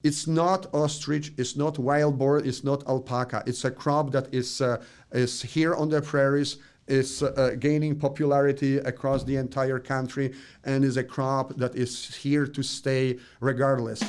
It's not ostrich, it's not wild boar, it's not alpaca. It's a crop that is here on the prairies, is gaining popularity across the entire country, and is a crop that is here to stay regardless.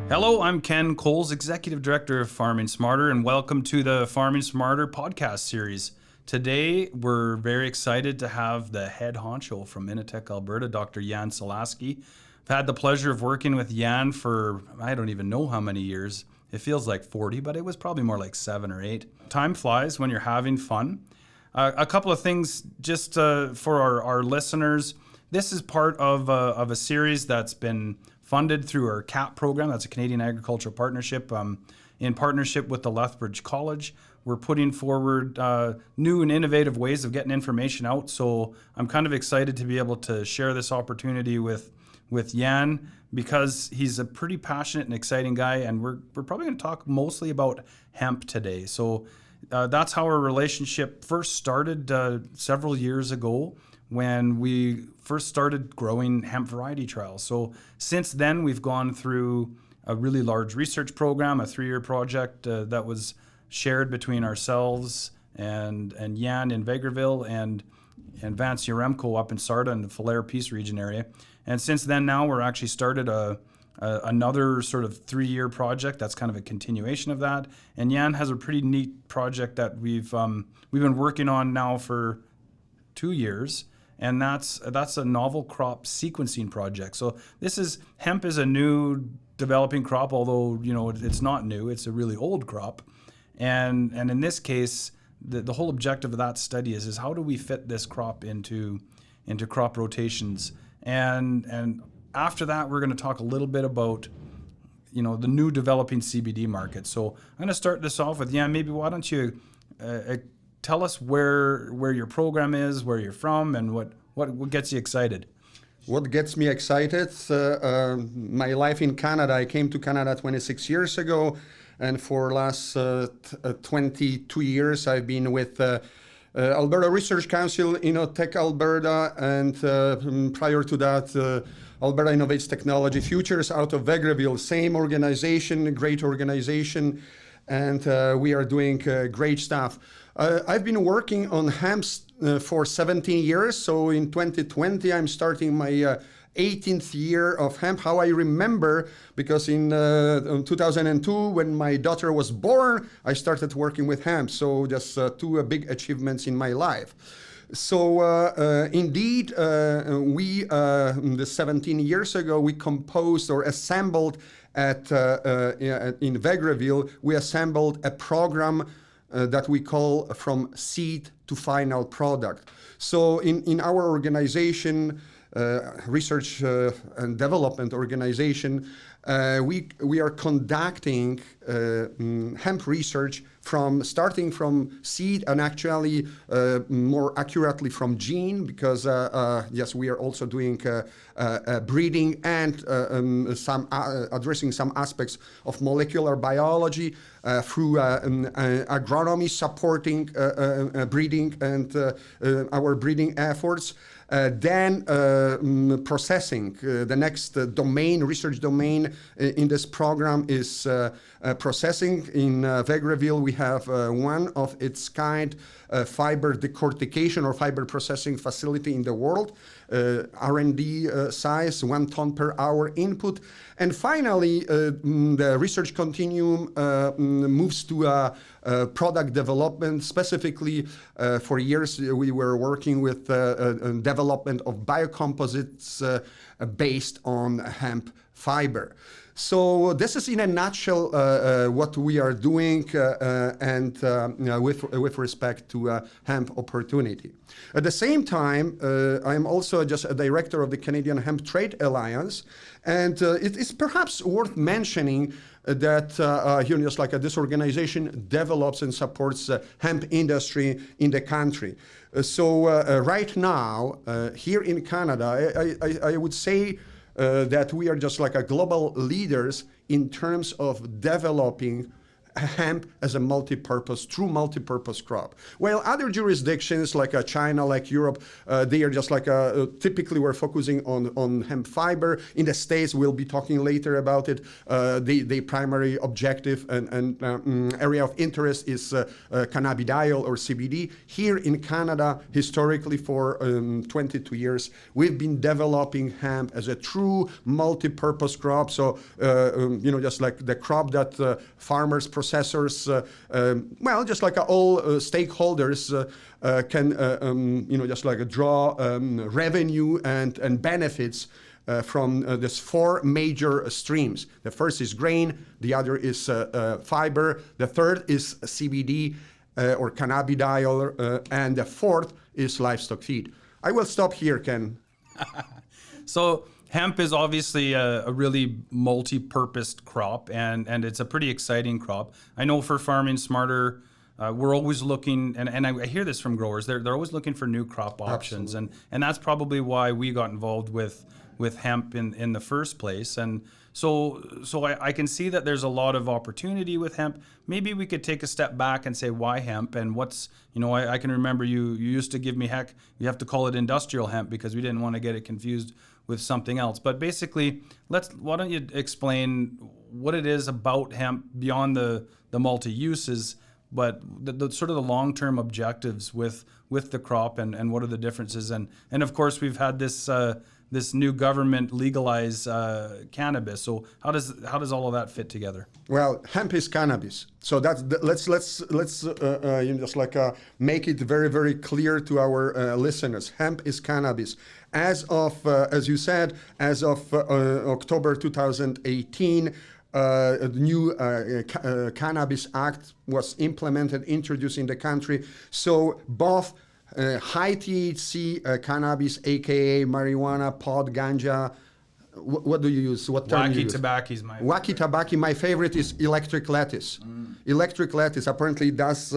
Hello, I'm Ken Coles, Executive Director of Farming Smarter, and welcome to the Farming Smarter podcast series. Today, we're very excited to have the head honcho from Innotech Alberta, Dr. Jan Slaski. I've had the pleasure of working with Jan for, I don't even know how many years. It feels like 40, but it was probably more like 7 or 8. Time flies when you're having fun. A couple of things just for our listeners. This is part of a series that's been funded through our CAP program. That's a Canadian Agricultural Partnership. In partnership with the Lethbridge College, we're putting forward new and innovative ways of getting information out. So I'm kind of excited to be able to share this opportunity with Jan, because he's a pretty passionate and exciting guy, and we're probably going to talk mostly about hemp today. So that's how our relationship first started several years ago, when we first started growing hemp variety trials. So since then, we've gone through a really large research program, a 3-year project that was shared between ourselves and Jan in Vegreville and Vance Yaremko up in Sarda in the Falher Peace Region area. And since then, now we're actually started another sort of 3-year project that's kind of a continuation of that. And Jan has a pretty neat project that we've been working on now for 2 years. And that's a novel crop sequencing project. So hemp is a new developing crop, although it's not new. It's a really old crop, and in this case, the whole objective of that study is how do we fit this crop into crop rotations, and after that we're going to talk a little bit about the new developing CBD market. So I'm going to start this off with Jan. Maybe why don't you tell us where your program is, where you're from, and what gets you excited? What gets me excited? My life in Canada. I came to Canada 26 years ago, and for last 22 years I've been with Alberta Research Council, Innotech Alberta, and prior to that, Alberta Innovates Technology Futures out of Vegreville. Same organization, great organization, and we are doing great stuff. I've been working on hemp for 17 years, so in 2020 I'm starting my 18th year of hemp. How I remember, because in 2002, when my daughter was born, I started working with hemp. So just two big achievements in my life. So indeed, we, 17 years ago, we composed or assembled in Vegreville, we assembled a program that we call From Seed to Final Product. So in our organization, research and development organization, we are conducting hemp research starting from seed, and actually more accurately from gene, because yes, we are also doing breeding and addressing some aspects of molecular biology through agronomy supporting breeding and our breeding efforts. Then processing. The next research domain in this program is processing. In Vegreville, we have one of its kind fiber decortication or fiber processing facility in the world. R&D size, 1 ton per hour input. And finally, the research continuum moves to product development. Specifically, for years we were working with development of biocomposites based on hemp fiber. So this is in a nutshell what we are doing and with respect to hemp opportunity. At the same time, I'm also just a director of the Canadian Hemp Trade Alliance, and it is perhaps worth mentioning that just like this organization develops and supports hemp industry in the country. So right now, here in Canada, I would say that we are just like a global leaders in terms of developing hemp as a true multi-purpose crop. While other jurisdictions like China, like Europe, they are just like typically we're focusing on hemp fiber. In the States, we'll be talking later about it. The primary objective and area of interest is cannabidiol or CBD. Here in Canada, historically for 22 years, we've been developing hemp as a true multi-purpose crop. So, just like the crop that farmers, processors, just like all stakeholders can, just like draw revenue and benefits from these four major streams. The first is grain, the other is fiber, the third is CBD or cannabidiol, and the fourth is livestock feed. I will stop here, Ken. So hemp is obviously a really multi-purposed crop, and it's a pretty exciting crop. I know for Farming Smarter, we're always looking, and I hear this from growers, they're always looking for new crop options, and that's probably why we got involved with hemp in the first place. And so I can see that there's a lot of opportunity with hemp. Maybe we could take a step back and say, why hemp? And what's, I can remember you used to give me heck, you have to call it industrial hemp because we didn't want to get it confused with something else. But basically, why don't you explain what it is about hemp beyond the multi-uses, but the sort of the long-term objectives with the crop and what are the differences? And of course, we've had this new government legalize cannabis. So how does all of that fit together? Well, hemp is cannabis. So let's just like make it very, very clear to our listeners. Hemp is cannabis. As of, as you said, as of October 2018, the new Cannabis Act was implemented, introduced in the country. So both high THC cannabis, aka marijuana, pot, ganja. What do you use? What term you use? Wacky tobacco. My favorite is electric lettuce. Electric lettuce apparently does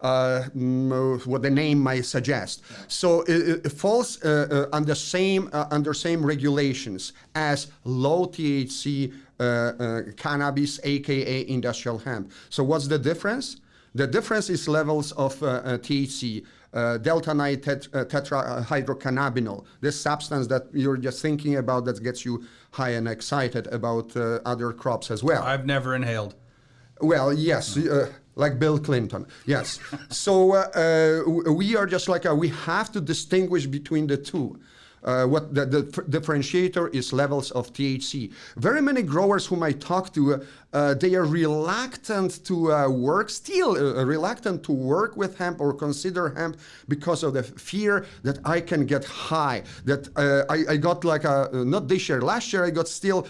what the name might suggest. So it falls under same regulations as low THC cannabis, aka industrial hemp. So what's the difference? The difference is levels of THC. Delta-9 tetrahydrocannabinol, this substance that you're just thinking about that gets you high and excited about other crops as well. I've never inhaled. Well, yes, like Bill Clinton, yes. So we are just like, we have to distinguish between the two. What the differentiator is levels of THC. Very many growers whom I talk to, they are reluctant to reluctant to work with hemp or consider hemp because of the fear that I can get high. That I got like not this year, last year I got still,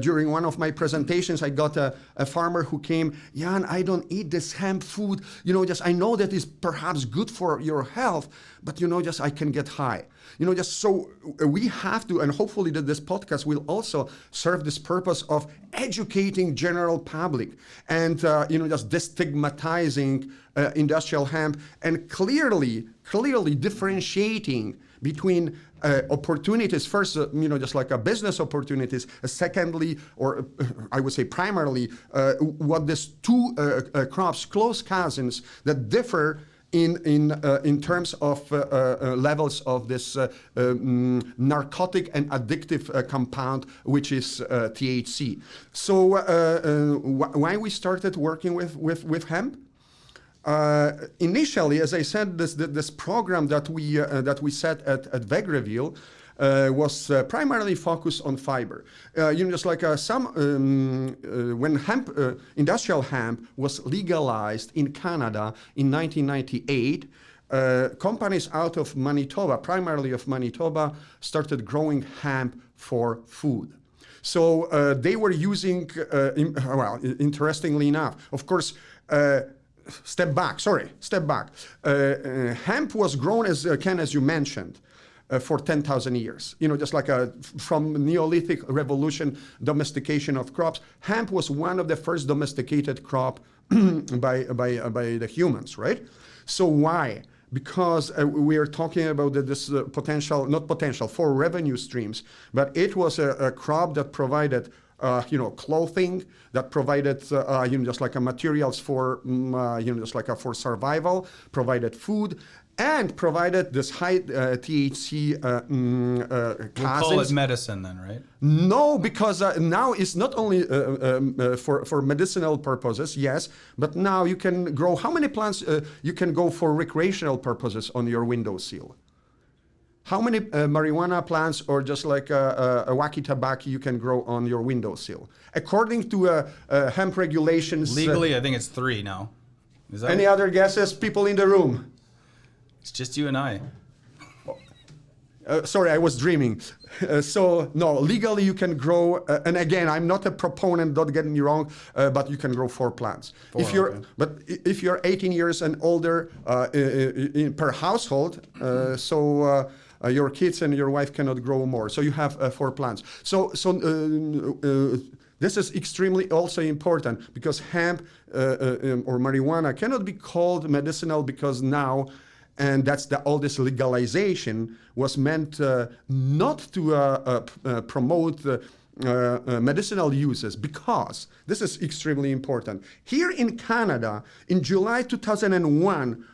during one of my presentations, I got a farmer who came, Jan, I don't eat this hemp food, just I know that is perhaps good for your health, but just I can get high. Just so we have to, and hopefully that this podcast will also serve this purpose of educating general public and, just destigmatizing industrial hemp and clearly differentiating between opportunities. First, just like a business opportunities. Secondly, or I would say primarily, what these two crops, close cousins that differ in terms of levels of this narcotic and addictive compound, which is THC. So why we started working with hemp? Initially, as I said, this program that we set at Vegreville was primarily focused on fiber. Just like when hemp, industrial hemp was legalized in Canada in 1998, companies out of Manitoba, primarily of Manitoba, started growing hemp for food. So they were using, interestingly enough, of course, step back. Hemp was grown, as Ken, as you mentioned, for 10,000 years. Just like from Neolithic revolution, domestication of crops, hemp was one of the first domesticated crop by the humans, right? So why? Because we are talking about this potential, not potential, for revenue streams, but it was a crop that provided clothing, that provided, just like a materials for, just like for survival, provided food, and provided this high THC We'll call it medicine then, right? No, because now it's not only for medicinal purposes, yes, but now you can grow, how many plants you can go for recreational purposes on your windowsill? How many marijuana plants or just like a wacky tobacco you can grow on your windowsill? According to hemp regulations... Legally, I think it's 3 now. Is that any other guesses, people in the room? It's just you and I. Sorry, I was dreaming. So, no, legally you can grow, and again, I'm not a proponent, don't get me wrong, but you can grow 4 plants. But if you're 18 years and older per household, your kids and your wife cannot grow more. So you have 4 plants. This is extremely also important because hemp or marijuana cannot be called medicinal because now, and that's all this legalization was meant not to promote medicinal uses, because this is extremely important. Here in Canada, in July 2001,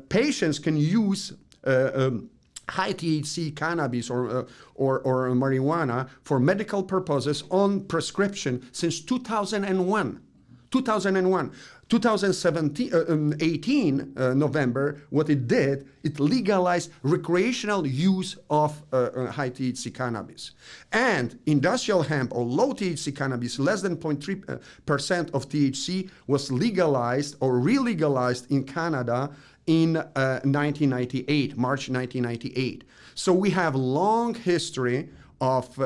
patients can use high THC cannabis or marijuana for medical purposes on prescription since 2001. 2018 November, what it did, it legalized recreational use of high THC cannabis. And industrial hemp or low THC cannabis, less than 0.3% of THC, was legalized or re-legalized in Canada in 1998, March 1998. So we have long history of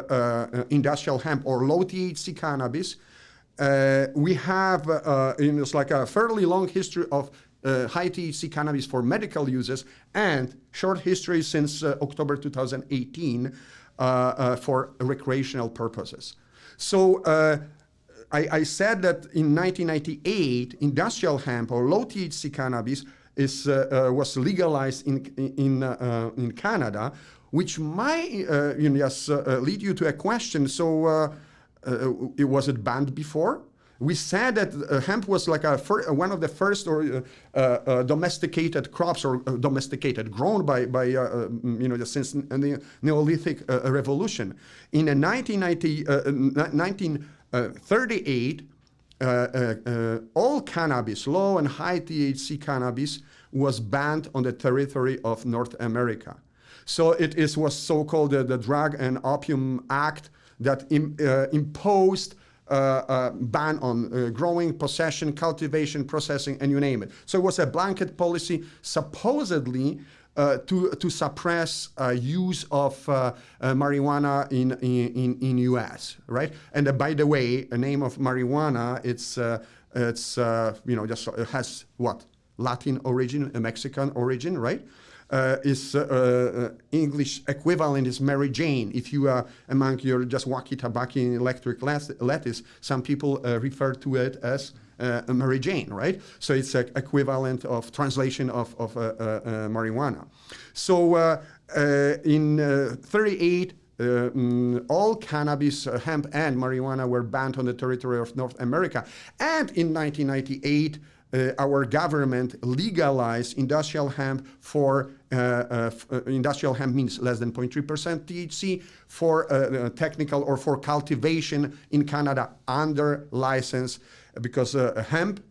industrial hemp or low THC cannabis. We have it's like a fairly long history of high THC cannabis for medical uses, and short history since October 2018 for recreational purposes. So I said that in 1998, industrial hemp or low THC cannabis was legalized in Canada, which might lead you to a question. So. Was it banned before? We said that hemp was like one of the first domesticated crops or grown by since the Neolithic revolution. In 1938, all cannabis, low and high THC cannabis, was banned on the territory of North America. So it was so-called the Drug and Opium Act that imposed a ban on growing, possession, cultivation, processing, and you name it. So it was a blanket policy, supposedly to suppress use of marijuana in U.S. Right? And by the way, the name of marijuana it has what, Latin origin, a Mexican origin, right? Is English equivalent is Mary Jane. If you among your just wacky tobacco and electric lettuce, some people refer to it as Mary Jane, right? So it's an equivalent of translation of marijuana. So in 38, all cannabis, hemp and marijuana were banned on the territory of North America. And in 1998, our government legalized industrial hemp for, industrial hemp means less than 0.3% THC, for technical or for cultivation in Canada under license, because hemp,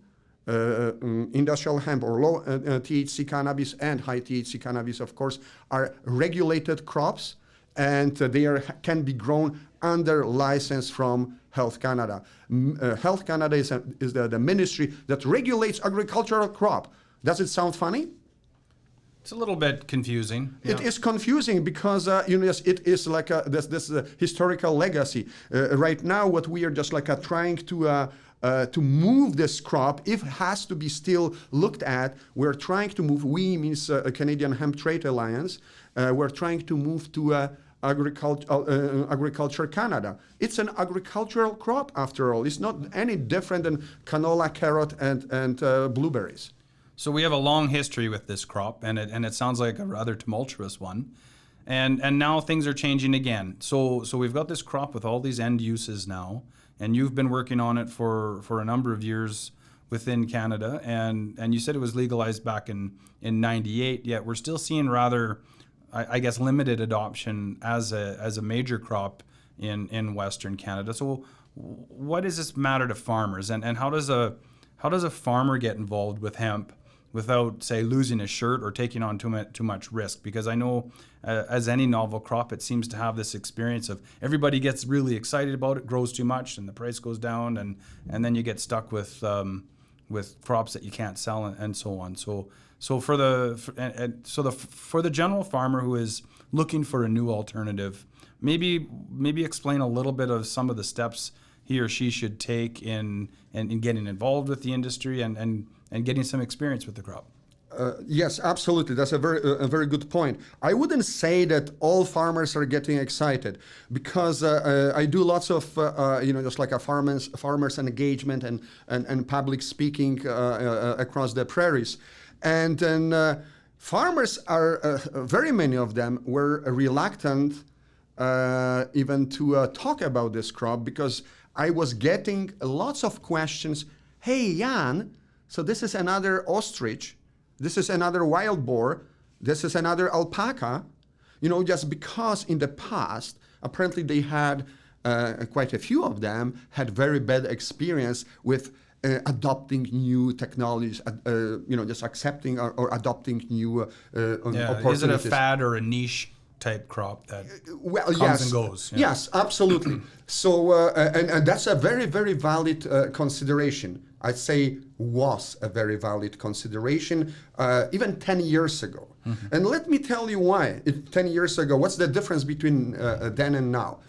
industrial hemp or low THC cannabis and high THC cannabis, of course, are regulated crops, and they can be grown under license from Health Canada. Health Canada is the ministry that regulates agricultural crop. Does it sound funny? It's a little bit confusing. It is confusing because it is like this historical legacy. Right now, what we are just like trying to move this crop, if it has to be still looked at, we're trying to move. We means Canadian Hemp Trade Alliance. We're trying to move to Agriculture Canada. It's an agricultural crop after all. It's not any different than canola, carrot, and blueberries. So we have a long history with this crop, and it sounds like a rather tumultuous one. And now things are changing again. So we've got this crop with all these end uses now, and you've been working on it for a number of years within Canada, and you said it was legalized back in 98, yet we're still seeing rather, I guess, limited adoption as a major crop in Western Canada. So what does this matter to farmers, and how does a farmer get involved with hemp without, say, losing his shirt or taking on too much risk? Because I know, as any novel crop, it seems to have this experience of everybody gets really excited about it, grows too much, and the price goes down, and then you get stuck with crops that you can't sell and so on. So for the general farmer who is looking for a new alternative, maybe explain a little bit of some of the steps he or she should take in getting involved with the industry and getting some experience with the crop. Yes, absolutely. That's a very good point. I wouldn't say that all farmers are getting excited, because I do lots of just like a farmers engagement and public speaking across the prairies, and then farmers are very many of them were reluctant even to talk about this crop, because I was getting lots of questions. Hey, Jan, so this is another ostrich, this is another wild boar, this is another alpaca, just because in the past, apparently they had, quite a few of them, had very bad experience with adopting new technologies, just accepting or adopting new opportunities. Is it a fad or a niche type crop that comes yes, and goes? Yes, absolutely. So, and that's a very, very valid consideration. I'd say was a very valid consideration even 10 years ago. Mm-hmm. And let me tell you why. 10 years ago, what's the difference between then and now?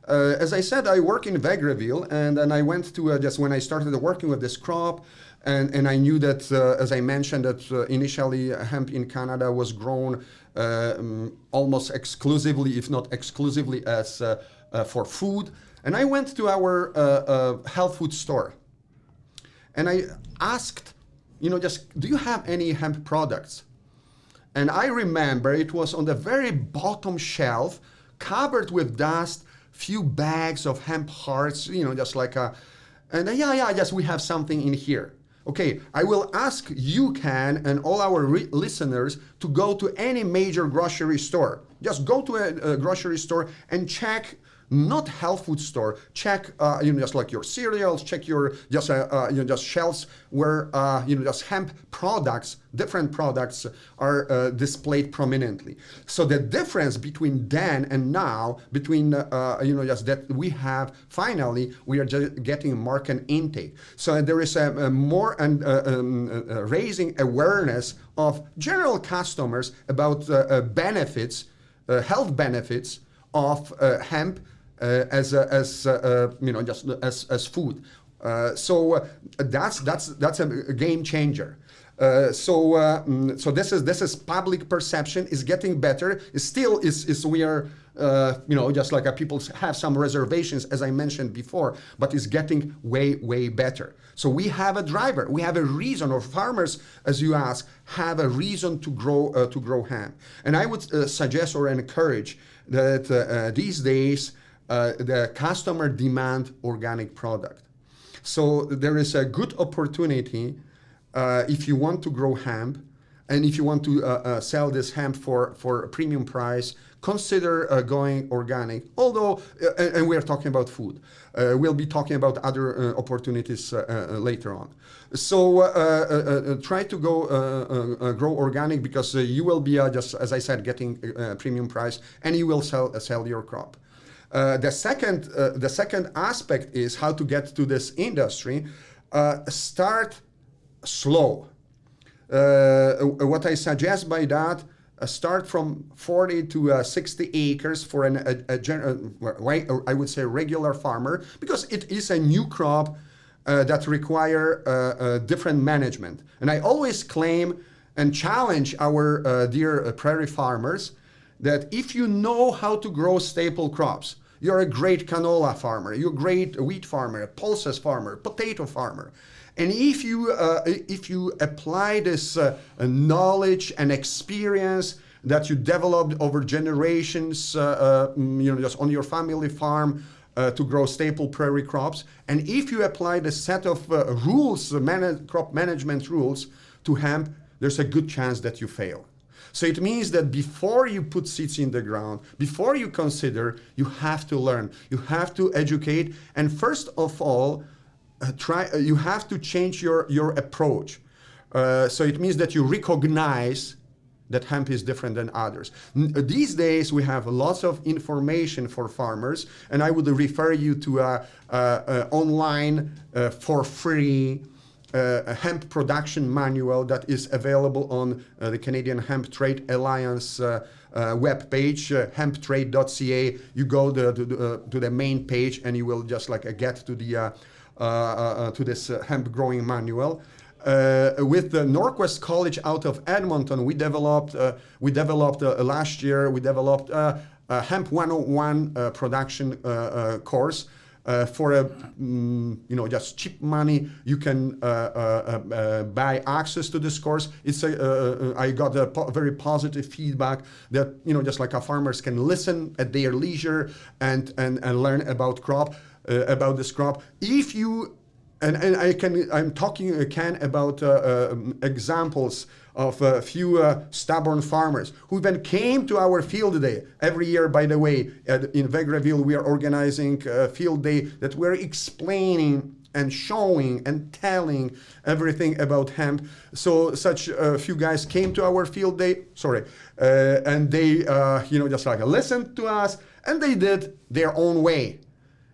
As I said, I work in Vegreville, and then I went to just when I started working with this crop, and I knew that, as I mentioned, that initially hemp in Canada was grown almost exclusively, if not exclusively, as for food. And I went to our health food store, and I asked, just, do you have any hemp products? And I remember it was on the very bottom shelf, covered with dust, few bags of hemp hearts, just like yes, we have something in here. Okay, I will ask you, Ken, and all our listeners to go to any major grocery store. Just go to a grocery store and check, not health food store, check, just like your cereals, check your, just shelves where, just hemp products, different products are displayed prominently. So the difference between then and now, between, just that we have, finally, we are just getting market intake. So there is a more and raising awareness of general customers about benefits, health benefits of hemp, as food. So that's a game changer. So this is public perception is getting better. It still is we are just like people have some reservations, as I mentioned before, but it's getting way better. So we have a driver, we have a reason, or farmers, as you ask, have a reason to grow hemp. And I would suggest or encourage that these days the customer demand organic product. So there is a good opportunity if you want to grow hemp, and if you want to sell this hemp for a premium price, consider going organic. Although, and we are talking about food, we'll be talking about other opportunities later on. So try to go grow organic, because you will be just, as I said, getting a premium price, and you will sell your crop. The second aspect is how to get to this industry. Start slow. What I suggest by that, start from 40 to 60 acres for I would say regular farmer, because it is a new crop that require different management. And I always claim and challenge our dear prairie farmers that if you know how to grow staple crops, you're a great canola farmer, you're a great wheat farmer, a pulses farmer, potato farmer. And if you apply this knowledge and experience that you developed over generations, just on your family farm to grow staple prairie crops. And if you apply the set of rules, crop management rules to hemp, there's a good chance that you fail. So it means that before you put seeds in the ground, before you consider, you have to learn, you have to educate, and first of all, you have to change your approach. So it means that you recognize that hemp is different than others. These days, we have lots of information for farmers, and I would refer you to online for free a hemp production manual that is available on the Canadian Hemp Trade Alliance webpage, hemptrade.ca. You go to the main page, and you will just get to this hemp growing manual. With the Northwest College out of Edmonton, we developed last year. We developed a Hemp 101 production course. For just cheap money, you can buy access to this course. I got very positive feedback that our farmers can listen at their leisure and learn about this crop. If you I'm talking about examples of a few stubborn farmers who then came to our field day. Every year, by the way, in Vegreville, we are organizing a field day that we're explaining and showing and telling everything about hemp. So such a few guys came to our field day, and they, listened to us, and they did their own way.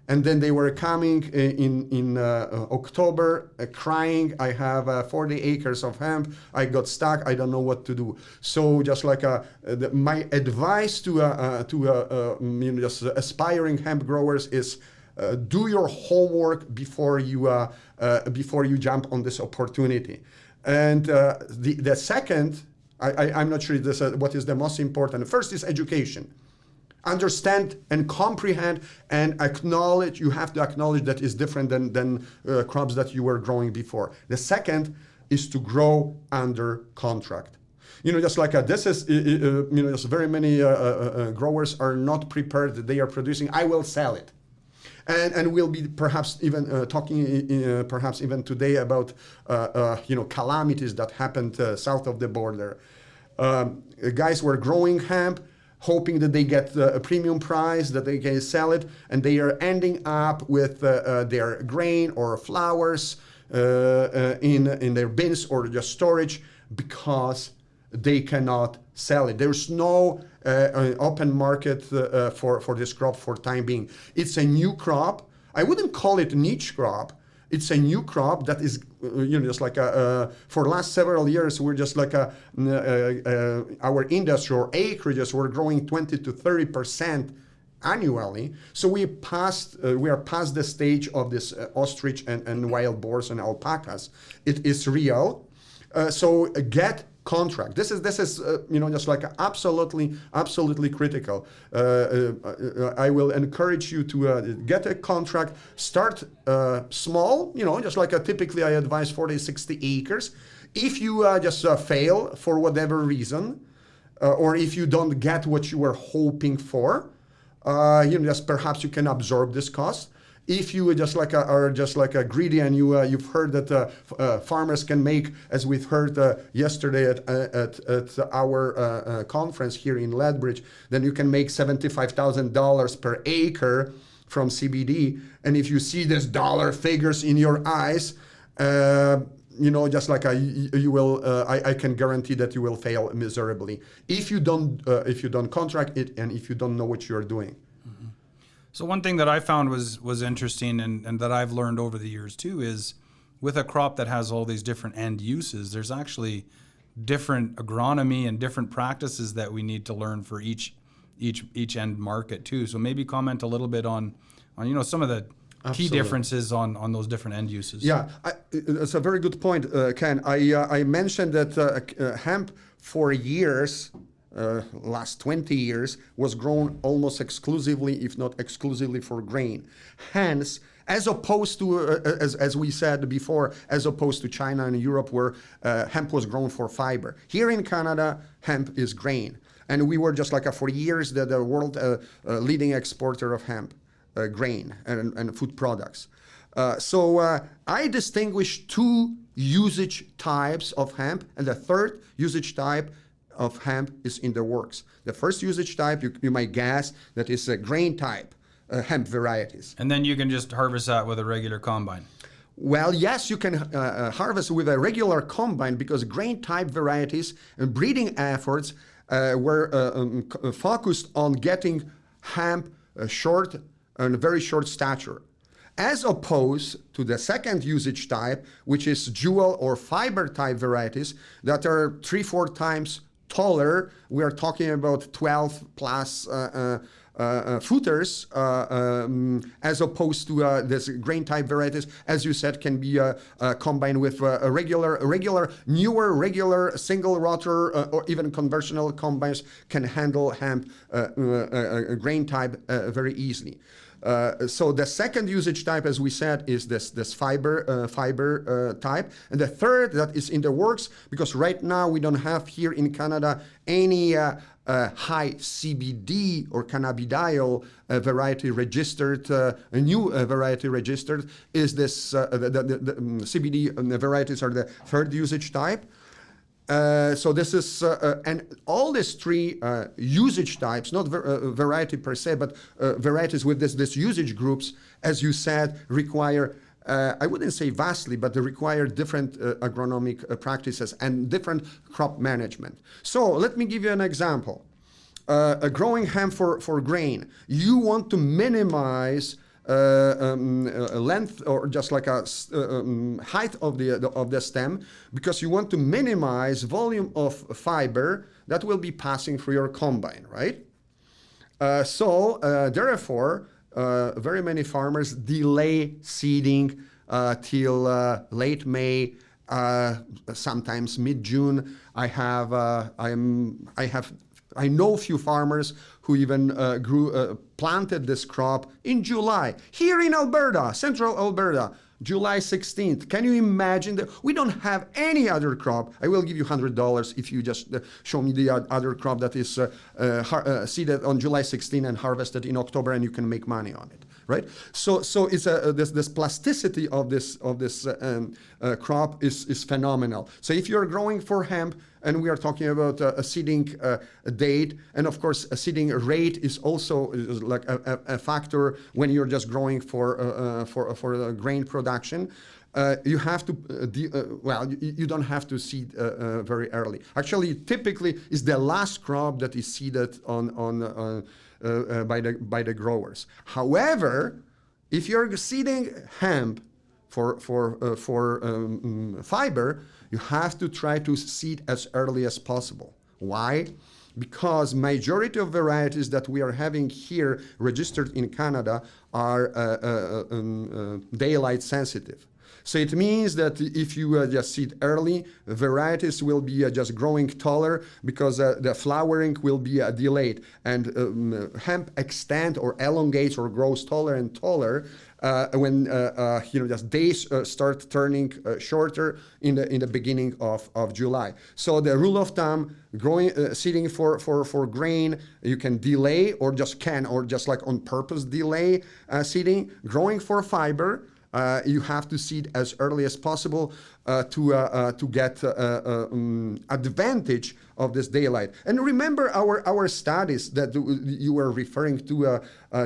And then they were coming in October, crying, I have 40 acres of hemp, I got stuck, I don't know what to do. So my advice to aspiring hemp growers is do your homework before you jump on this opportunity. And the second, I'm not sure what is the most important. First is education. Understand and comprehend and acknowledge. You have to acknowledge that is different than crops that you were growing before. The second is to grow under contract. This is, very many growers are not prepared that they are producing, I will sell it. And we'll be perhaps even talking perhaps even today about, calamities that happened south of the border. Guys were growing hemp, hoping that they get a premium price, that they can sell it, and they are ending up with their grain or flowers in their bins or just storage because they cannot sell it. There's no open market for this crop for time being. It's a new crop. I wouldn't call it niche crop. It's a new crop that is, for the last several years, we're our industry or acreages were growing 20 to 30% annually. So we are past the stage of this ostrich and wild boars and alpacas. It is real. So get contract. This is absolutely critical. I will encourage you to get a contract. Start small. Typically I advise 40, 60 acres. If you fail for whatever reason, or if you don't get what you were hoping for, perhaps you can absorb this cost. If you are greedy and you've heard that farmers can make, as we've heard yesterday at our conference here in Lethbridge, then you can make $75,000 per acre from CBD. And if you see this dollar figures in your eyes, you will, I can guarantee that you will fail miserably if you don't contract it and if you don't know what you're doing. So one thing that I found was interesting and that I've learned over the years too is with a crop that has all these different end uses, there's actually different agronomy and different practices that we need to learn for each end market too. So maybe comment a little bit on some of the key differences on those different end uses. Yeah, it's a very good point, Ken. I mentioned that hemp for years, last 20 years, was grown almost exclusively, if not exclusively, for grain. Hence, as opposed to, as we said before, as opposed to China and Europe where hemp was grown for fiber. Here in Canada, hemp is grain. And we were just like for years the world leading exporter of hemp, grain and food products. So I distinguish two usage types of hemp, and the third usage type of hemp is in the works. The first usage type, you might guess, that is a grain type hemp varieties. And then you can just harvest that with a regular combine. Well, yes, you can harvest with a regular combine because grain type varieties and breeding efforts were focused on getting hemp short and very short stature, as opposed to the second usage type, which is jewel or fiber type varieties that are 3-4 times taller. We are talking about 12 plus footers, as opposed to this grain type varieties, as you said, can be combined with a newer single rotor or even conventional combines can handle hemp grain type very easily. So the second usage type, as we said, is this fiber type, and the third that is in the works, because right now we don't have here in Canada any high CBD or cannabidiol variety registered, a new variety registered, is this the CBD varieties are the third usage type. So this is, and all these three usage types, not variety per se, but varieties with this usage groups, as you said, require, I wouldn't say vastly, but they require different agronomic practices and different crop management. So let me give you an example. Growing hemp for grain, you want to minimize length or just like a height of the stem, because you want to minimize volume of fiber that will be passing through your combine, right? Therefore, very many farmers delay seeding till late May, sometimes mid-June. I know few farmers who even planted this crop in July. Here in Alberta, central Alberta, July 16th. Can you imagine that? We don't have any other crop. I will give you $100 if you just show me the other crop that is seeded on July 16th and harvested in October, and you can make money on it, right? So it's this plasticity of this crop is phenomenal. So if you're growing for hemp, and we are talking about a seeding date, and of course a seeding rate is also like a factor when you're just growing for grain production. You have to, you don't have to seed very early. Actually, typically, is the last crop that is seeded by the growers. However, if you're seeding hemp for fiber, you have to try to seed as early as possible. Why? Because majority of varieties that we are having here registered in Canada are daylight sensitive. So it means that if you just seed early, varieties will be just growing taller because the flowering will be delayed, and hemp extend or elongates or grows taller and taller when just days start turning shorter in the beginning of July. So the rule of thumb, seeding for grain, you can delay or just like on purpose delay seeding. Growing for fiber, you have to seed as early as possible to get advantage of this daylight. And remember our studies that you were referring to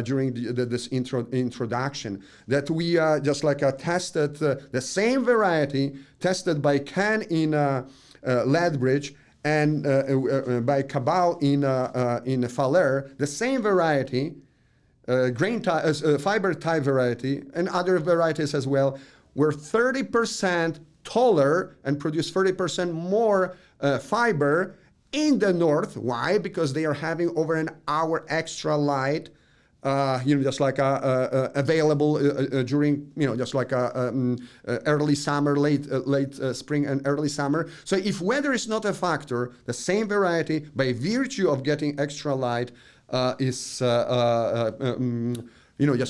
during this introduction, that we just like tested the same variety tested by Ken in Lethbridge and by Cabal in Falaise, the same variety, grain type, fiber type variety, and other varieties as well, were 30% taller and produce 30% more fiber in the north. Why? Because they are having over an hour extra light, just like available during, just like early summer, late spring and early summer. So if weather is not a factor, the same variety, by virtue of getting extra light, is just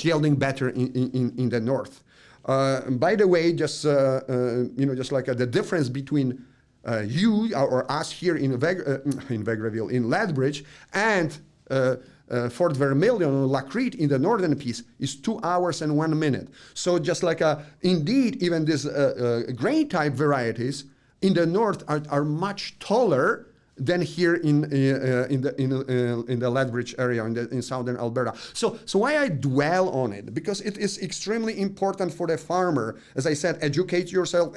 yielding better in the north. By the way, just like the difference between you or us here in Vegreville, in Lethbridge, and Fort Vermilion or Lacrete in the northern piece is 2 hours and 1 minute. So just like indeed, even these grain type varieties in the north are much taller than here in the Lethbridge area in southern Alberta. So why I dwell on it? Because it is extremely important for the farmer. As I said, educate yourself.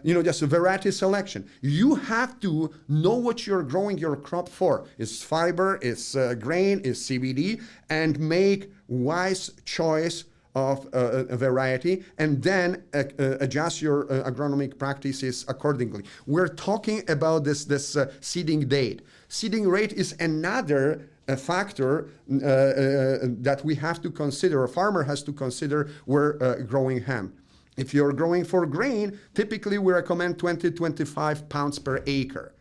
Just variety selection. You have to know what you're growing your crop for. It's fiber, it's grain, it's CBD, and make wise choice of a variety, and then adjust your agronomic practices accordingly. We're talking about this seeding date. Seeding rate is another factor that we have to consider, a farmer has to consider where growing hemp. If you're growing for grain, typically we recommend 20-25 pounds per acre.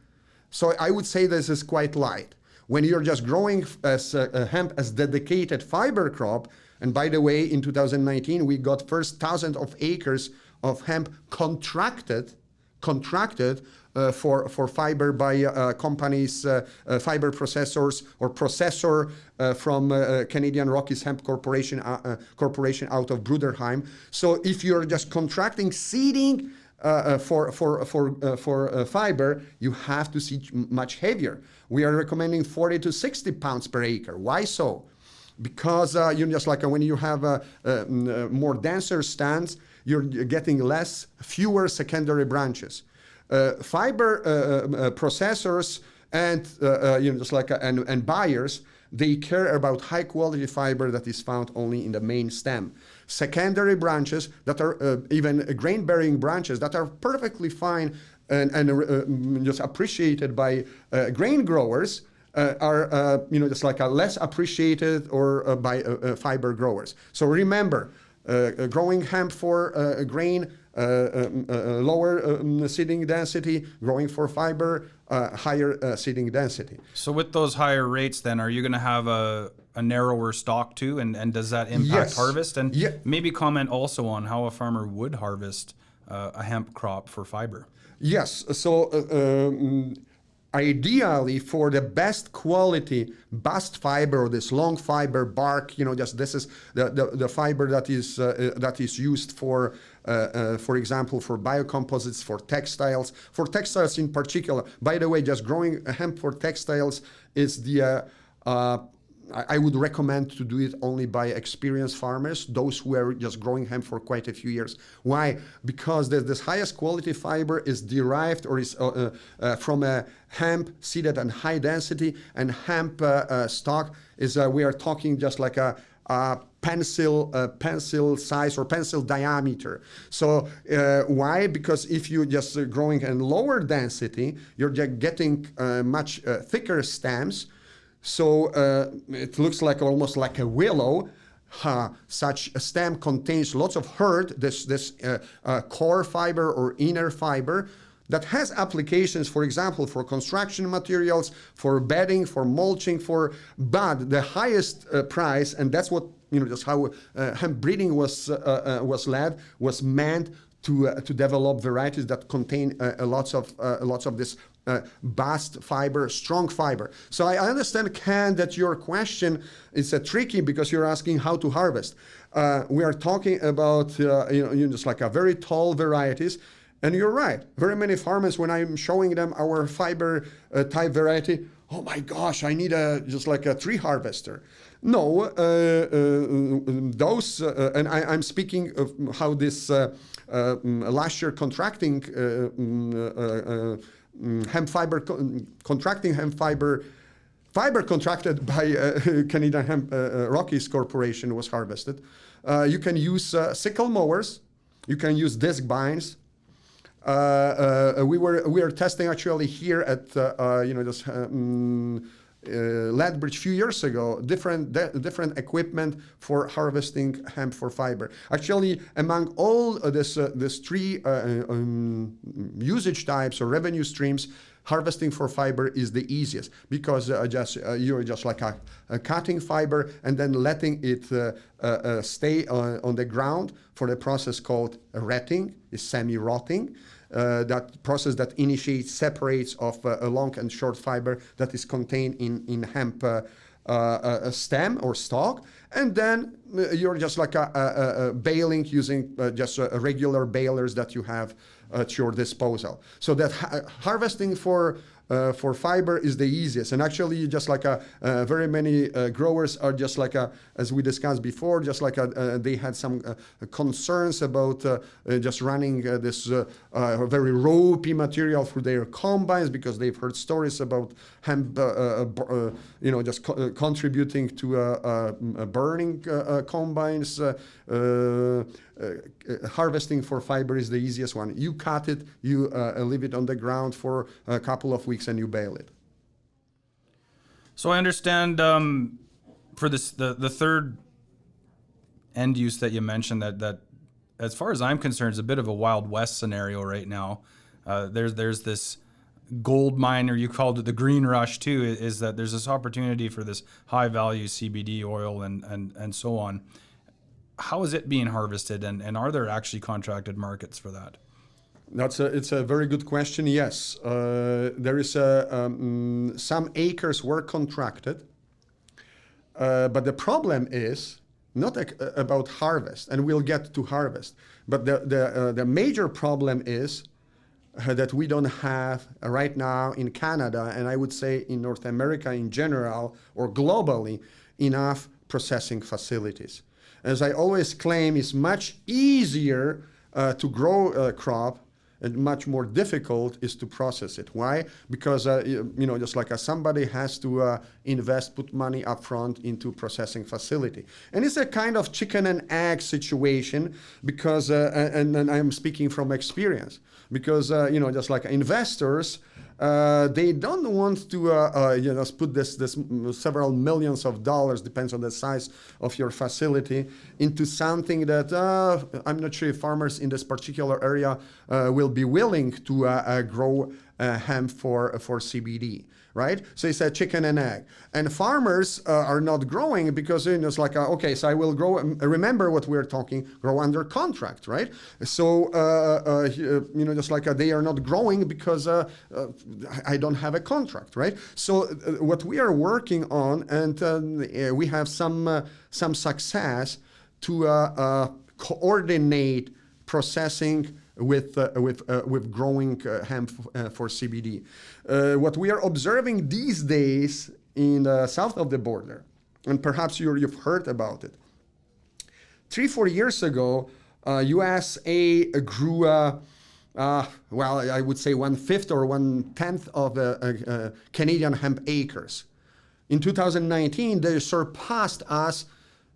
So I would say this is quite light. When you're just growing as hemp as dedicated fiber crop, and by the way, in 2019, we got first 1,000 of acres of hemp contracted for fiber by companies, fiber processors or processor from Canadian Rockies Hemp Corporation out of Bruderheim. So if you're just contracting seeding for fiber, you have to seed much heavier. We are recommending 40 to 60 pounds per acre. Why so? Because just like when you have more denser stands, you're getting fewer secondary branches. Fiber processors and and buyers, they care about high quality fiber that is found only in the main stem. Secondary branches that are even grain bearing branches that are perfectly fine and just appreciated by grain growers. Are less appreciated or by fiber growers. So remember, growing hemp for grain, lower seeding density, growing for fiber, higher seeding density. So with those higher rates, then are you going to have a narrower stalk too, and does that impact harvest? And maybe comment also on how a farmer would harvest a hemp crop for fiber. Yes. So. Ideally, for the best quality bast fiber or this long fiber bark, this is the fiber that is used for example, for biocomposites, for textiles in particular. By the way, just growing hemp for textiles is I would recommend to do it only by experienced farmers, those who are just growing hemp for quite a few years. Why? Because this highest quality fiber is derived or is from a hemp seeded and high density, and hemp stock is, we are talking just like a pencil size or pencil diameter. So why? Because if you just growing in lower density, you're just getting much thicker stems. So it looks like almost like a willow. Such a stem contains lots of hurd, this core fiber or inner fiber that has applications, for example, for construction materials, for bedding, for mulching, but the highest price, and that's what just how hemp breeding was meant to develop varieties that contain lots of this bast fiber, strong fiber. So I understand, Ken, that your question is tricky because you're asking how to harvest. We are talking about just like a very tall varieties, and you're right. Very many farmers, when I'm showing them our fiber type variety, oh my gosh, I need just like a tree harvester. No, those, and I'm speaking of how this last year contracting hemp fiber, contracting hemp fiber contracted by Canadian Hemp Rockies Corporation was harvested. You can use sickle mowers. You can use disc binds. We are testing actually here at Lethbridge a few years ago, different equipment for harvesting hemp for fiber. Actually, among all this three usage types or revenue streams, harvesting for fiber is the easiest because you're just like a cutting fiber and then letting it stay on the ground for the process called retting, is semi-rotting. that process that initiates, separates of a long and short fiber that is contained in hemp a stem or stalk, and then you're just like a baling using just regular balers that you have at your disposal. So that harvesting for fiber is the easiest, and actually just like very many growers are just like as we discussed before, just like they had some concerns about just running this very ropey material through their combines because they've heard stories about hemp just contributing to burning combines. Harvesting for fiber is the easiest one. You cut it, you leave it on the ground for a couple of weeks, and you bale it. So I understand for this the third end use that you mentioned that as far as I'm concerned is a bit of a Wild West scenario right now. There's this gold mine, or you called it the green rush too, is that there's this opportunity for this high value CBD oil and so on. How is it being harvested, and are there actually contracted markets for that? It's a very good question. Yes, there is some acres were contracted, but the problem is not about harvest, and we'll get to harvest. But the major problem is that we don't have right now in Canada, and I would say in North America in general or globally, enough processing facilities. As I always claim, it's much easier to grow a crop and much more difficult is to process it. Why? Because, just like somebody has to invest, put money up front into processing facility. And it's a kind of chicken and egg situation because, and I'm speaking from experience, because, just like investors, they don't want to just put this several millions of dollars, depends on the size of your facility, into something that I'm not sure if farmers in this particular area will be willing to grow hemp for CBD. Right? So it's a chicken and egg. And farmers are not growing because it's like, okay, so I will grow, remember what we're talking, grow under contract, right? So, just like they are not growing because I don't have a contract, right? So what we are working on, and we have some success to coordinate processing with growing hemp for CBD. What we are observing these days in the south of the border, and perhaps you've heard about it. 3-4 years ago, USA grew, I would say 1/5 or 1/10 of Canadian hemp acres. In 2019, they surpassed us,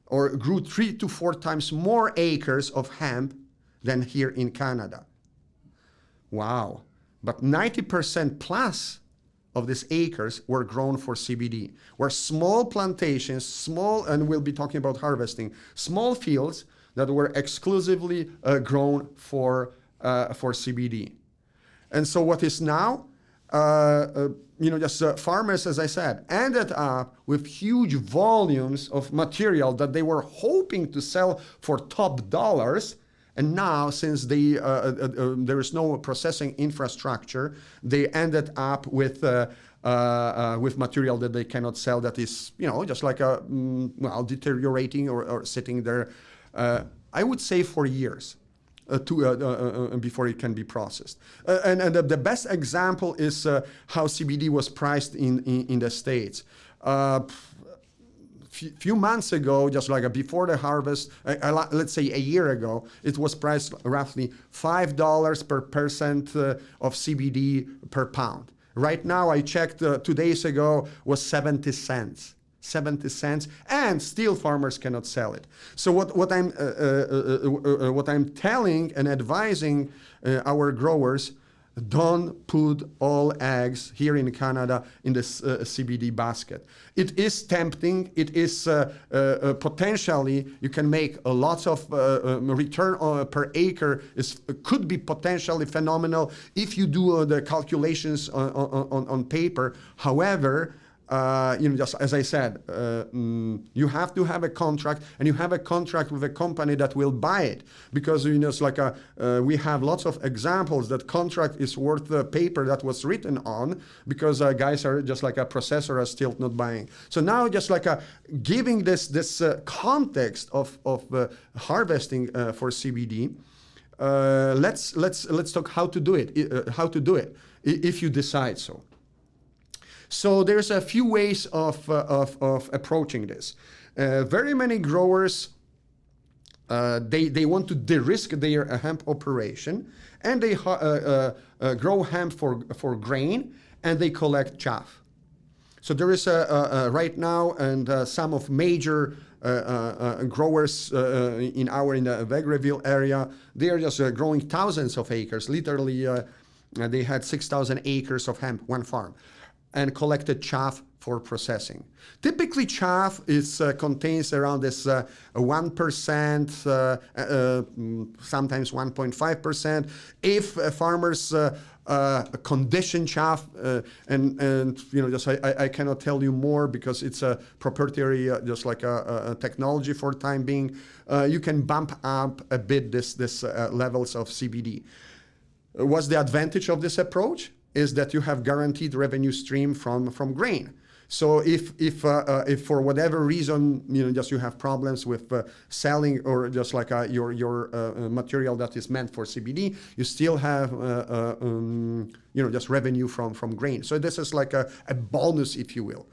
or grew 3 to 4 times more acres of hemp than here in Canada. Wow. But 90% plus of these acres were grown for CBD, were small plantations, and we'll be talking about harvesting, small fields that were exclusively grown for CBD. And so what is now, farmers, as I said, ended up with huge volumes of material that they were hoping to sell for top dollars. And now, since there is no processing infrastructure, they ended up with material that they cannot sell. That is, just like deteriorating or sitting there. I would say for years before it can be processed. And the best example is how CBD was priced in the States. Few months ago, just like before the harvest, let's say a year ago, it was priced roughly $5 per percent of CBD per pound. Right now, I checked 2 days ago, was 70 cents. 70 cents, and still farmers cannot sell it. So what I'm telling and advising our growers, don't put all eggs here in Canada in this CBD basket. It is tempting. It is potentially, you can make a lot of return per acre. Could be potentially phenomenal if you do the calculations on paper. However, just as I said, you have to have a contract, and you have a contract with a company that will buy it, because it's like we have lots of examples that contract is worth the paper that was written on, because guys are just like a processor are still not buying. So now just like giving this context of harvesting for CBD. Let's talk how to do it if you decide so. So there's a few ways of approaching this. Very many growers they want to de-risk their hemp operation, and they grow hemp for grain, and they collect chaff. So there is right now, and some of major growers in the Vegreville area, they are just growing thousands of acres. Literally, they had 6,000 acres of hemp, one farm, and collected chaff for processing. Typically, chaff contains around this 1%, sometimes 1.5%. If farmers condition chaff, and just I cannot tell you more because it's a proprietary, just like a technology for the time being. You can bump up a bit this levels of CBD. What's the advantage of this approach? Is that you have guaranteed revenue stream from grain. So if for whatever reason just you have problems with selling, or just like your material that is meant for CBD, you still have just revenue from grain. So this is like a bonus, if you will.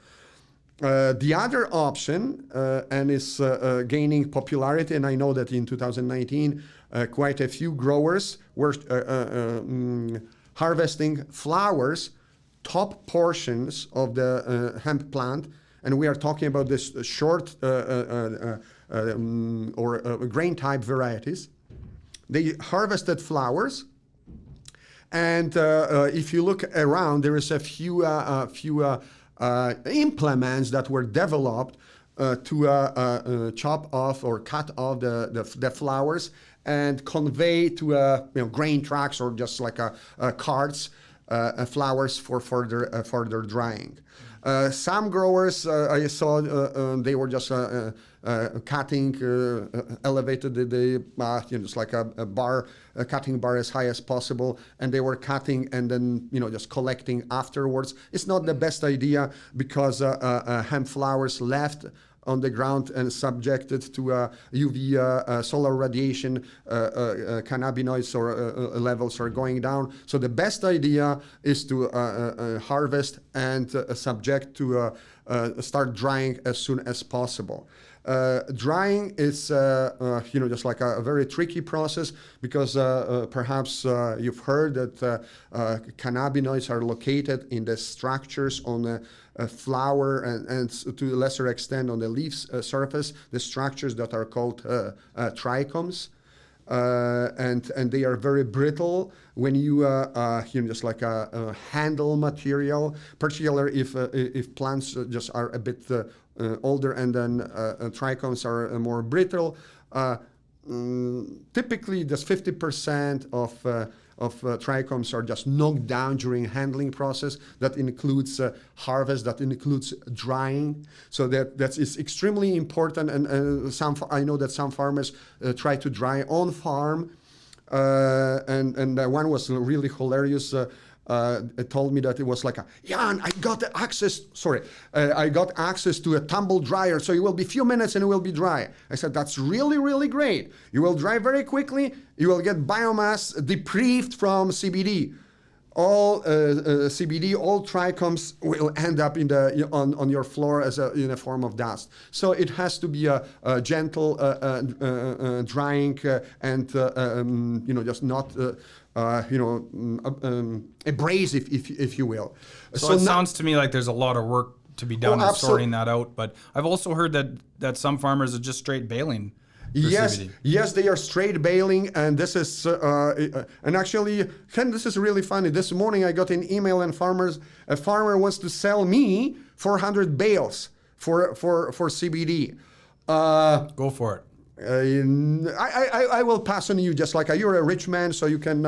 The other option, and is gaining popularity, and I know that in 2019 quite a few growers were harvesting flowers, top portions of the hemp plant, and we are talking about this short or grain type varieties. They harvested flowers, and if you look around, there is a few implements that were developed to chop off or cut off the flowers and convey to grain trucks or just like carts flowers for further drying. Some growers I saw they were just cutting, elevated the just like a bar, a cutting bar as high as possible, and they were cutting and then just collecting afterwards. It's not the best idea, because hemp flowers left on the ground and subjected to UV solar radiation, cannabinoids or levels are going down. So the best idea is to harvest and subject to start drying as soon as possible. Drying is just like a very tricky process, because perhaps you've heard that cannabinoids are located in the structures on the flower and to a lesser extent on the leaf surface, the structures that are called trichomes. And they are very brittle when you just like handle material, particularly if plants just are a bit older, and then trichomes are more brittle. Typically, just 50% of trichomes are just knocked down during handling process. That includes harvest, that includes drying. So that is extremely important. And I know that some farmers try to dry on farm. And one was really hilarious. It told me that it was like, Jan, I got access to a tumble dryer, so it will be a few minutes and it will be dry. I said, that's really, really great. You will dry very quickly. You will get biomass deprived from CBD. All CBD, all trichomes will end up on your floor in a form of dust. So it has to be a gentle drying and just not abrasive, if you will. So it sounds to me like there's a lot of work to be done in sorting that out. But I've also heard that some farmers are just straight baling. Yes, they are straight baling, and this is and actually, Ken, this is really funny. This morning I got an email, and a farmer wants to sell me 400 bales for CBD. Go for it. I will pass on you, just like you're a rich man, so you can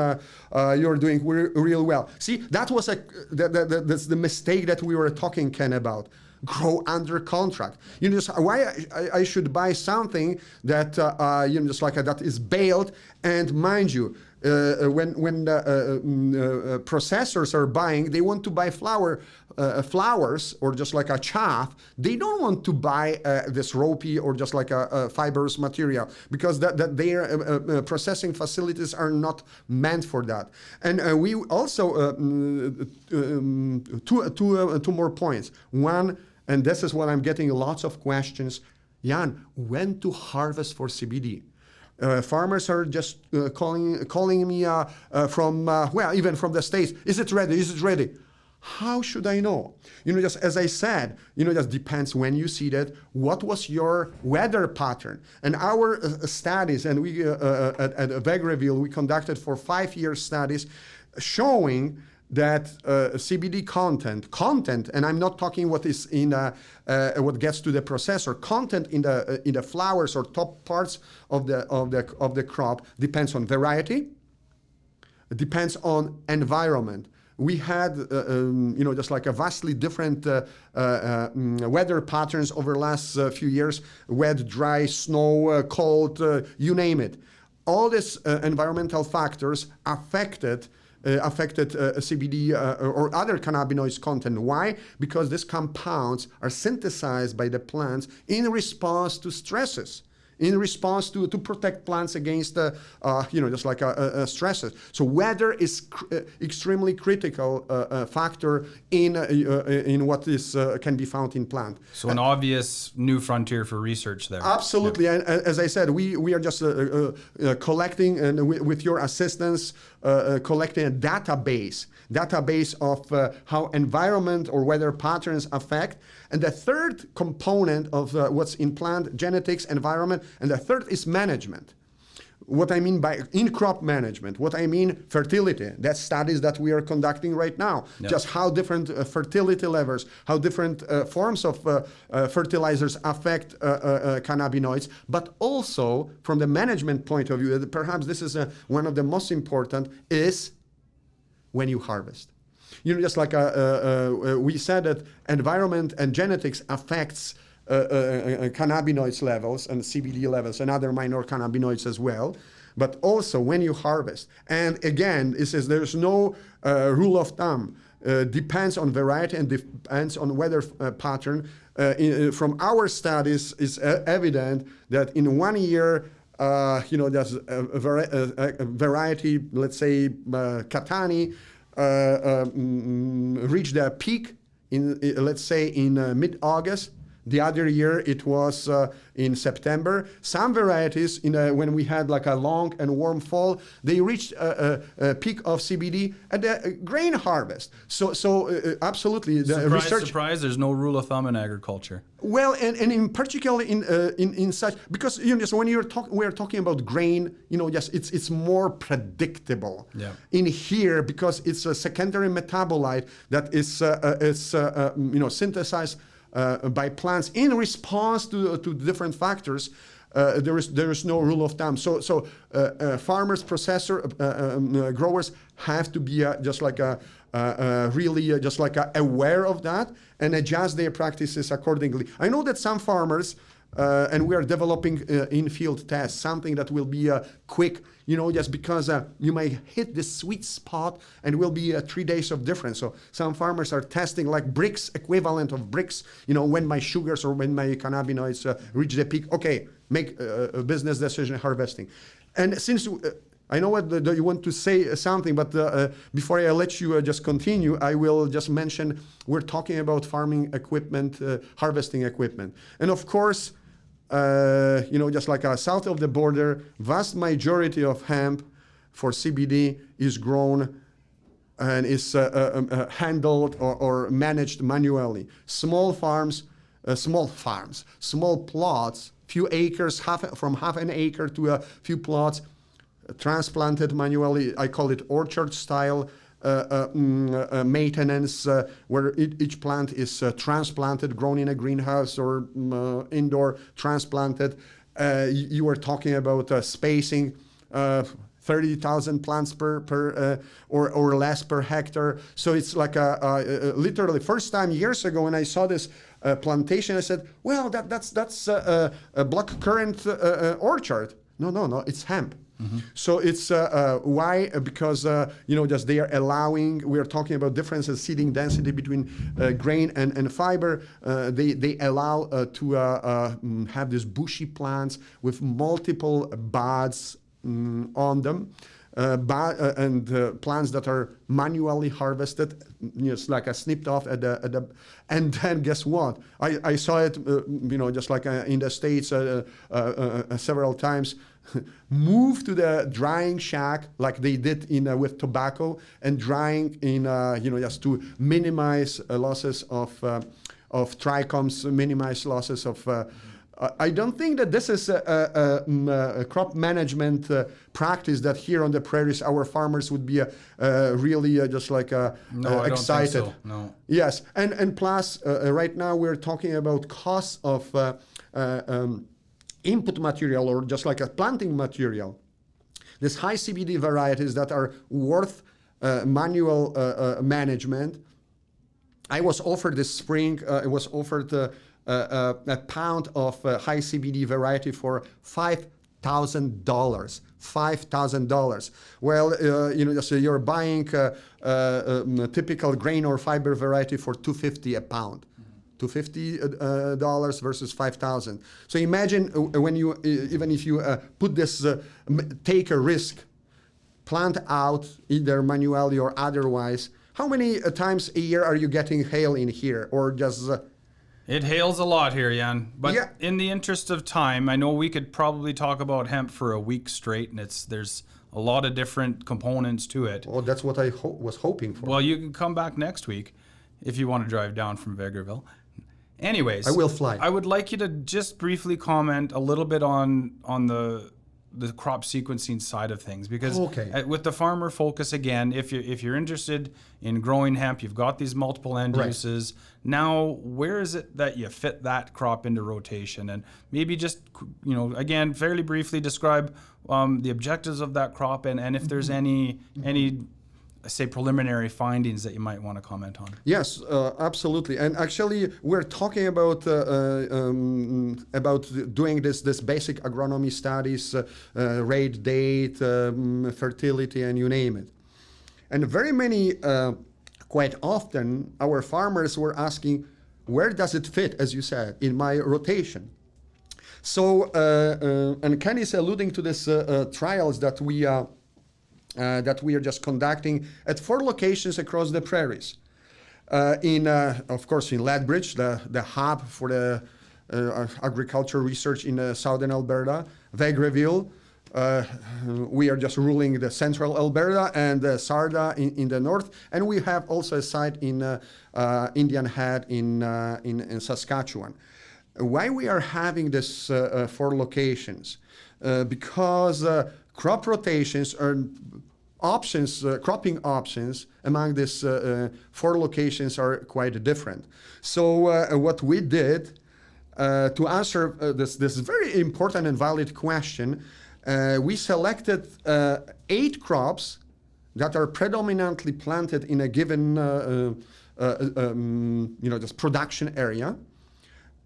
you're doing real well. See, that was that's the mistake that we were talking, Ken, about. grow under contract. Just why I should buy something that just like that is baled. And mind you, when the processors are buying, they want to buy flowers or just like a chaff. They don't want to buy this ropey or just like a fibrous material, because that their processing facilities are not meant for that. And we also two more points. One, and this is what I'm getting lots of questions, Jan, when to harvest for CBD? Farmers are just calling me from even from the States. Is it ready? Is it ready? How should I know? Just as I said, just depends when you see that. What was your weather pattern? And our studies, and we at Vegreville, we conducted for 5-year studies showing that CBD content, and I'm not talking what is in what gets to the processor. Content in the flowers or top parts of the crop depends on variety. It depends on environment. We had just like a vastly different weather patterns over the last few years: wet, dry, snow, cold, you name it. All these environmental factors affected CBD or other cannabinoids content. Why? Because these compounds are synthesized by the plants in response to stresses, in response to protect plants against just like stresses. So weather is extremely critical factor in what is can be found in plant. So an obvious new frontier for research there. Absolutely, and as I said, we are just collecting, and with your assistance, collecting a database of how environment or weather patterns affect. And the third component of what's in plant: genetics, environment, and the third is management. What I mean by in-crop management, what I mean fertility, that's studies that we are conducting right now. Yep. Just how different fertility levels, how different forms of fertilizers affect cannabinoids, but also from the management point of view, perhaps this is one of the most important, is when you harvest. Just like we said that environment and genetics affects cannabinoids levels and CBD levels and other minor cannabinoids as well, but also when you harvest. And again, it says there's no rule of thumb. Depends on variety and depends on weather pattern. From our studies, it's evident that in 1 year, there's a variety, let's say Katani, reached a peak in, let's say, in mid-August. The other year it was in September. Some varieties, when we had like a long and warm fall, they reached a peak of CBD at the grain harvest. So absolutely, the research. Surprise! There's no rule of thumb in agriculture. Well, and in particular in such, because just when we're talking about grain, it's more predictable. Yeah. In here, because it's a secondary metabolite that is synthesized by plants in response to different factors. There is no rule of thumb. So farmers, growers have to be really aware of that and adjust their practices accordingly. I know that some farmers, and we are developing in-field tests, something that will be quick, just because you may hit the sweet spot and will be 3 days of difference. So some farmers are testing like bricks, equivalent of bricks, when my sugars or when my cannabinoids reach the peak. Okay, make a business decision harvesting. And since I know that you want to say something, but before I let you just continue, I will just mention we're talking about farming equipment, harvesting equipment. And of course, just like south of the border, vast majority of hemp for CBD is grown and is handled or managed manually. Small plots, few acres, from half an acre to a few plots, transplanted manually. I call it orchard style maintenance, where each plant is transplanted, grown in a greenhouse or indoor transplanted. You were talking about spacing, 30,000 plants per or less per hectare. So it's like literally first time years ago when I saw this plantation. I said, well, that's a black currant orchard. No, it's hemp. So it's why? Because just they are allowing. We are talking about differences seeding density between grain and fiber. They allow to have these bushy plants with multiple buds on them. And plants that are manually harvested, just like snipped off at the, and then guess what? I saw it, just like in the States several times. Move to the drying shack like they did in with tobacco, and drying in just to minimize losses of trichomes, minimize losses of. I don't think that this is a crop management practice that here on the prairies our farmers would be really just like No, I excited. don't think so. No. Yes, and plus right now we're talking about costs of input material or just like a planting material. These high CBD varieties that are worth manual management. I was offered this spring. It was offered. A pound of high CBD variety for $5,000. $5,000. Well, so you're buying a typical grain or fiber variety for $250 a pound. $250 versus $5,000. So imagine when you, even if you put this, take a risk, plant out either manually or otherwise. How many times a year are you getting hail in here, or just? It hails a lot here, Jan. But Yeah. in the interest of time, I know we could probably talk about hemp for a week straight, and there's a lot of different components to it. Oh, that's what I was hoping for. Well, you can come back next week if you want to drive down from Vegreville. Anyways, I will fly. I would like you to just briefly comment a little bit on the crop sequencing side of things, because with the farmer focus again, if you're interested in growing hemp, you've got these multiple end uses. Now, where is it that you fit that crop into rotation? And maybe just again fairly briefly describe the objectives of that crop, and if there's any say preliminary findings that you might want to comment on. Yes, absolutely. And actually, we're talking about doing this basic agronomy studies, rate, date, fertility, and you name it. And very many, quite often, our farmers were asking, where does it fit, as you said, in my rotation? So, and Ken is alluding to this trials that we are just conducting at 4 locations across the prairies. Of course, in Lethbridge, the hub for the agriculture research in southern Alberta, Vegreville. We are just ruling the central Alberta, and Sarda in the north. And we have also a site in Indian Head in Saskatchewan. Why we are having this 4 locations? Because crop rotations are options, cropping options among these 4 locations are quite different. So what we did to answer this very important and valid question, we selected 8 crops that are predominantly planted in a given just production area.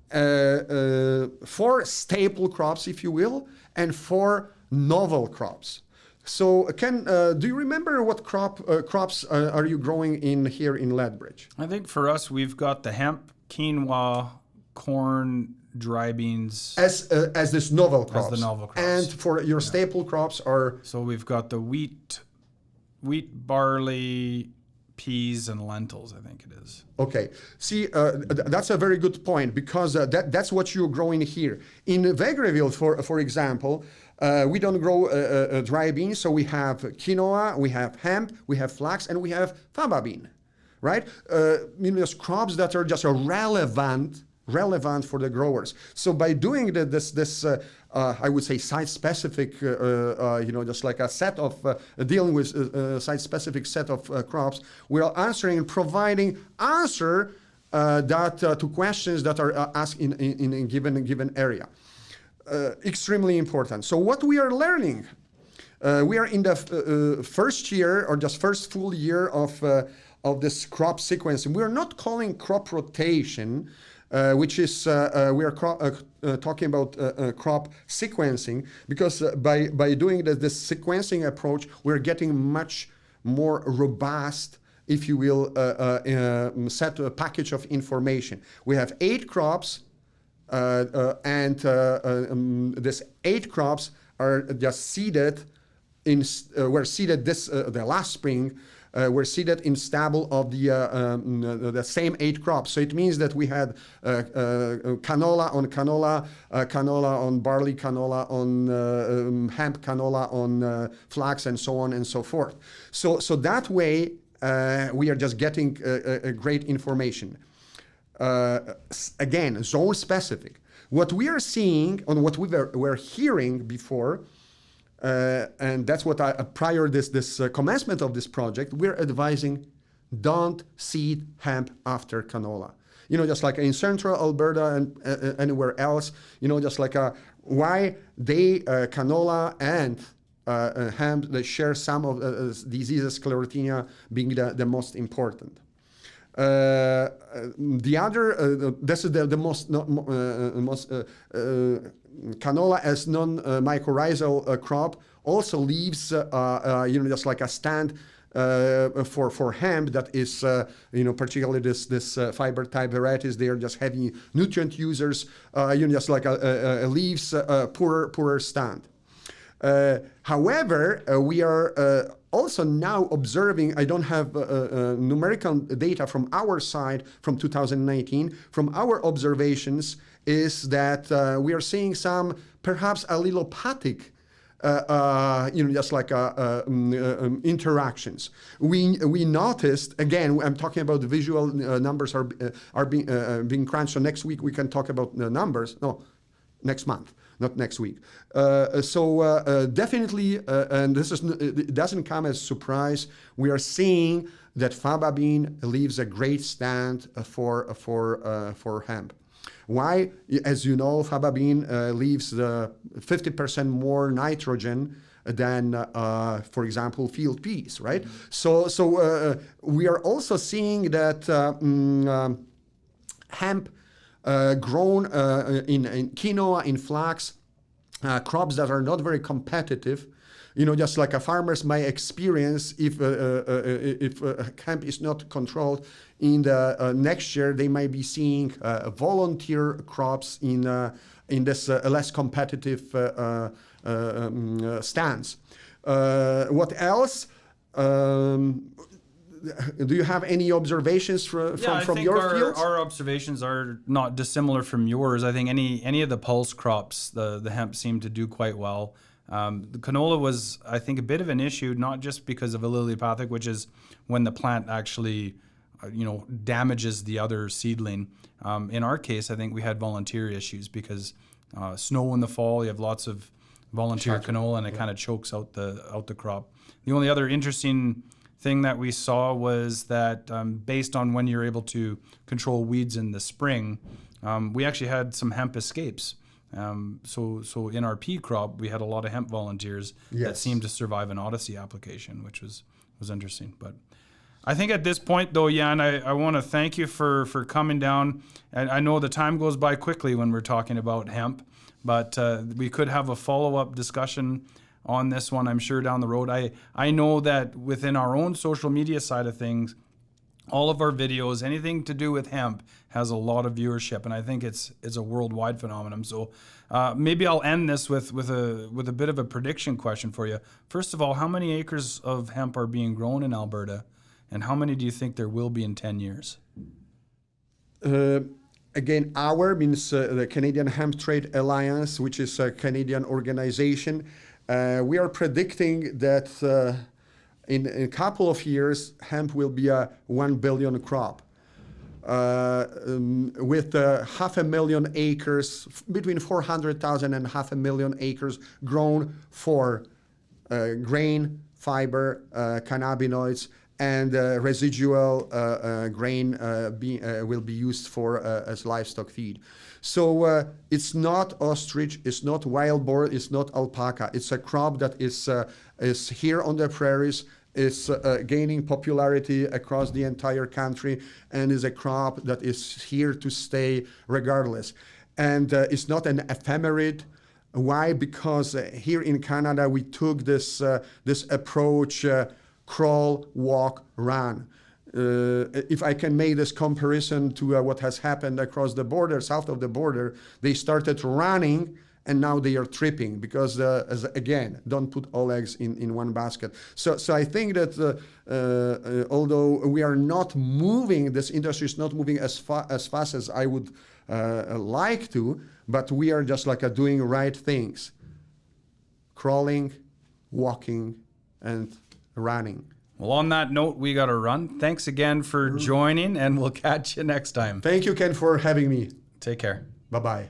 4 staple crops, if you will, and 4 novel crops. So, Ken, do you remember what crops are you growing in here in Lethbridge? I think for us, we've got the hemp, quinoa, corn, dry beans. As this novel crops. As the novel crops. And for your staple crops are? So we've got the wheat, barley, peas, and lentils, I think it is. Okay. See, that's a very good point, because that's what you're growing here. In Vegreville, for example, we don't grow dry beans, so we have quinoa, we have hemp, we have flax, and we have faba bean, right? There's crops that are just relevant for the growers. So by doing this I would say site-specific, just like a set of dealing with site-specific set of crops, we are answering and providing answer to questions that are asked in a given area. Extremely important. So what we are learning, we are in the first year, or just first full year of this crop sequencing. We are not calling crop rotation. which is we are talking about crop sequencing, because by doing this sequencing approach, we're getting much more robust, if you will, set a package of information. We have 8 crops, and these 8 crops are just seeded were seeded the last spring. Were seeded in stubble of the same 8 crops. So it means that we had canola on canola, canola on barley, canola on hemp, canola on flax, and so on and so forth. So that way we are just getting a great information. Again, zone specific. What we are seeing, and what we were hearing before, and that's what prior this commencement of this project, we're advising, don't seed hemp after canola. Just like in central Alberta and anywhere else, just like why canola and hemp, they share some of diseases, sclerotinia being the most important. The other, this is the most canola as non-mycorrhizal crop also leaves, just like a stand for hemp that is, particularly this fiber type varieties. They are just heavy nutrient users, just like leaves poorer stand. However, we are also now observing, I don't have numerical data from our side from 2019, from our observations is that we are seeing some perhaps allelopathic just like interactions. We noticed, again, I'm talking about the visual numbers are being crunched, so next week we can talk about the numbers. No, next month. Not next week. So definitely, and it doesn't come as a surprise, we are seeing that faba bean leaves a great stand for hemp. Why? As you know, faba bean leaves 50% more nitrogen than, for example, field peas, right? Mm-hmm. So we are also seeing that hemp grown in quinoa, in flax, crops that are not very competitive, just like a farmers may experience if hemp is not controlled in the next year, they might be seeing volunteer crops in this less competitive stance. What else? Do you have any observations from your fields? Our observations are not dissimilar from yours. I think any of the pulse crops, the hemp seemed to do quite well. The canola was, I think, a bit of an issue, not just because of allelopathic, which is when the plant actually, damages the other seedling. In our case, I think we had volunteer issues because snow in the fall, you have lots of volunteer canola, and it kind of chokes out the crop. The only other interesting thing that we saw was that based on when you're able to control weeds in the spring, we actually had some hemp escapes. So in our pea crop, we had a lot of hemp volunteers that seemed to survive an Odyssey application, which was interesting. But I think at this point, though, Jan, I want to thank you for coming down. And I know the time goes by quickly when we're talking about hemp, but we could have a follow-up discussion on this one, I'm sure, down the road. I know that within our own social media side of things, all of our videos, anything to do with hemp, has a lot of viewership, and I think it's a worldwide phenomenon. So maybe I'll end this with a bit of a prediction question for you. First of all, how many acres of hemp are being grown in Alberta, and how many do you think there will be in 10 years? Again, means the Canadian Hemp Trade Alliance, which is a Canadian organization. We are predicting that in a couple of years, hemp will be a 1 billion crop with 500,000 acres, between 400,000 and 500,000 acres grown for grain, fiber, cannabinoids, and residual grain will be used for as livestock feed. So it's not ostrich, it's not wild boar, it's not alpaca. It's a crop that is here on the prairies. is gaining popularity across the entire country and is a crop that is here to stay regardless. And it's not an ephemerid. Why? Because here in Canada, we took this approach, crawl, walk, run. If I can make this comparison to what has happened across the border, south of the border, they started running and now they are tripping because, again, don't put all eggs in one basket. So I think that although we are not moving, this industry is not moving as fast as I would like to, but we are just like doing right things. Crawling, walking, and running. Well, on that note, we got to run. Thanks again for joining, and we'll catch you next time. Thank you, Ken, for having me. Take care. Bye-bye.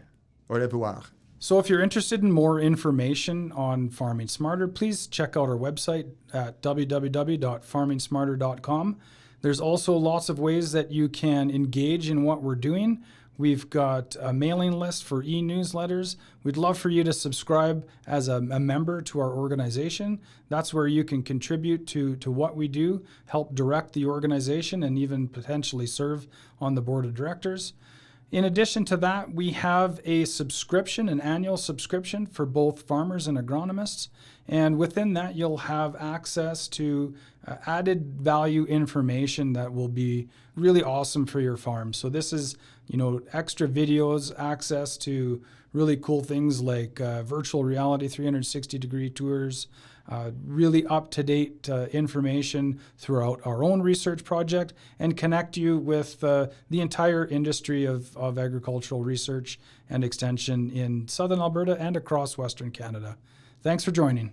Au revoir. So if you're interested in more information on Farming Smarter, please check out our website at www.farmingsmarter.com. There's also lots of ways that you can engage in what we're doing. We've got a mailing list for e-newsletters. We'd love for you to subscribe as a member to our organization. That's where you can contribute to what we do, help direct the organization, and even potentially serve on the board of directors. In addition to that, we have a subscription, an annual subscription for both farmers and agronomists. And within that, you'll have access to added value information that will be really awesome for your farm. So this is, extra videos, access to really cool things like virtual reality 360-degree tours, really up-to-date information throughout our own research project, and connect you with the entire industry of agricultural research and extension in southern Alberta and across Western Canada. Thanks for joining.